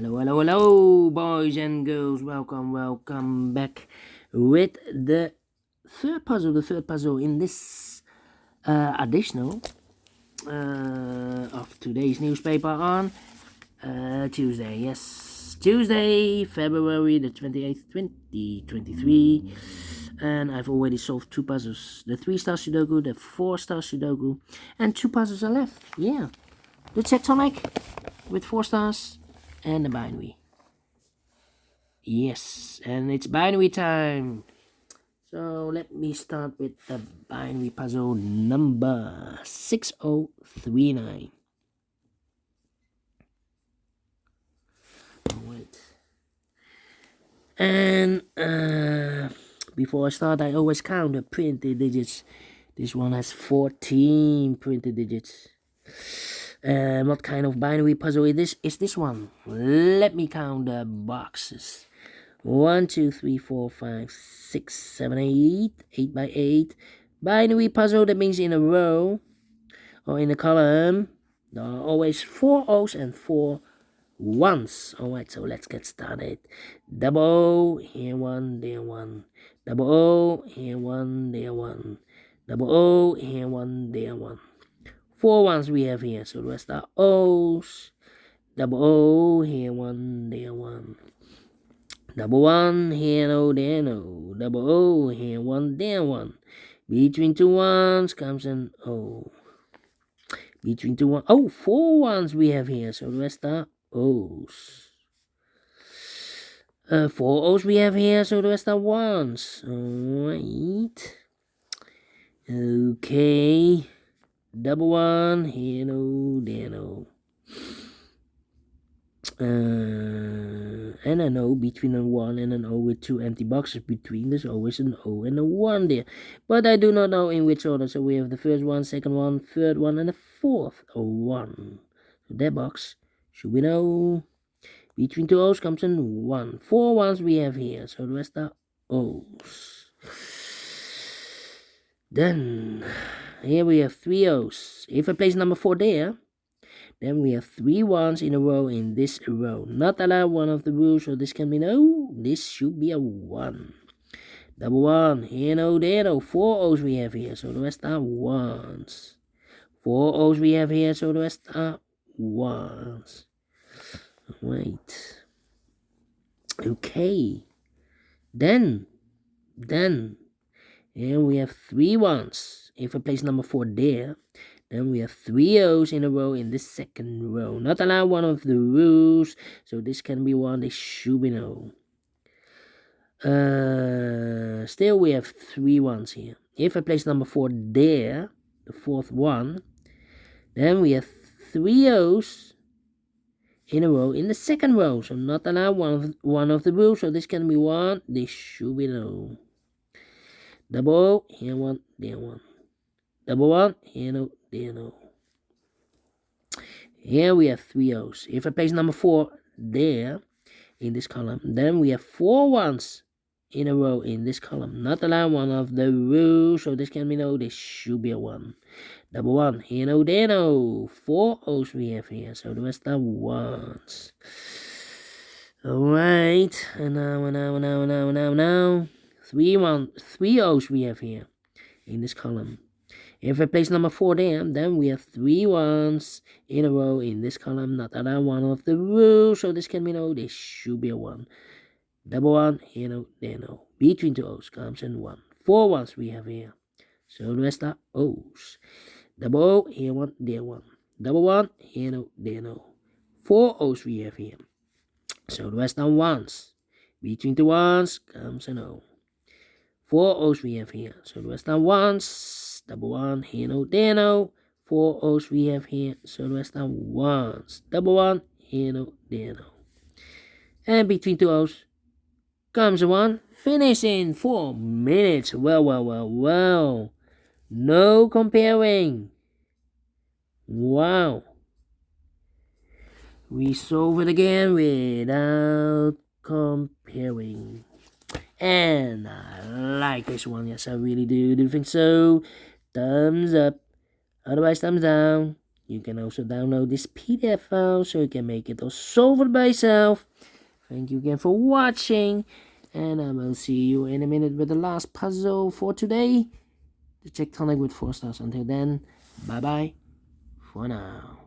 Hello, boys and girls. Welcome back with the third puzzle in this additional of today's newspaper on Tuesday. Yes, Tuesday, February the 28th, 2023. And I've already solved two puzzles: the 3-star Sudoku, the 4-star Sudoku, and two puzzles are left. Yeah, the tectonic with 4 stars. And the binary. Yes, and it's binary time. So let me start with the binary puzzle number 6039. Wait. And before I start, I always count the printed digits. This one has 14 printed digits. What kind of binary puzzle is this one? Let me count the boxes. 1, 2, 3, 4, 5, 6, 7, 8. 8 by 8. Binary puzzle, that means in a row or in a column. There are always 4 O's and 4 1s. Alright, so let's get started. Double O, here 1, there 1. Double O, here 1, there 1. Double O, here 1, there 1. 4 ones we have here, so the rest are O's. Double O, here 1, there 1. Double 1, here no, there no. Double O, here 1, there 1. Between 2 ones comes an O. Between 2 ones, 4 ones we have here, so the rest are O's. 4 O's we have here, so the rest are 1s. Alright. Okay. Double 1, here no, there no. And an O between a 1 and an O with 2 empty boxes between. There's always an O and a 1 there. But I do not know in which order. So we have the first one, second one, third one, and the fourth one. So that box should we know. Between 2 O's comes an 1. 4 ones we have here. So the rest are O's. Then here we have 3 O's. If I place number 4 there, then we have 3 1s in a row in this row. Not allowed one of the rules, so this can be no. This should be a 1. Double 1, here no, there no. 4 O's we have here, so the rest are 1s. 4 O's we have here, so the rest are 1s. Wait. Okay. Then here we have 3 1s. If I place number 4 there, then we have 3 O's in a row in this second row. Not allowed one of the rules, so this can be 1. This should be no. Still we have 3 1s here. If I place number 4 there, the 4th one, then we have 3 O's in a row in the second row. So not allowed one of the rules, so this can be 1. This should be no. Double O, here 1, there 1. Double 1, here no, there no. Here we have 3 O's. If I place number 4 there in this column, then we have 4 1s in a row in this column. Not allowed one of the rules, so this can be no. This should be a 1. Double 1, here no, there no. 4 O's we have here, so the rest are 1s. Alright, and now. 3 O's we have here in this column. If I place number 4 there, then we have 3 1s in a row in this column. Not allowed one of the rules, so this can be no. This should be a 1. Double 1, here no, there no. Between 2 O's comes in 1. 4 1s we have here, so the rest are O's. Double O, here 1, there 1. Double 1, here no, there no. 4 O's we have here, so the rest are 1s. Between 2 1s comes an O. 4 O's we have here, so the rest are 1s. Double 1, here no, there no. 4 O's we have here, so the rest are 1s. Double 1, here no, there no. And between 2 O's comes a 1. Finish in 4 minutes. Well. No comparing. Wow. We solve it again without comparing. And I like this one. Yes, I really do think so. Thumbs up. Otherwise, thumbs down. You can also download this PDF file so you can make it or solve it by yourself. Thank you again for watching, and I will see you in a minute with the last puzzle for today, the tectonic with 4 stars. Until then, bye bye for now.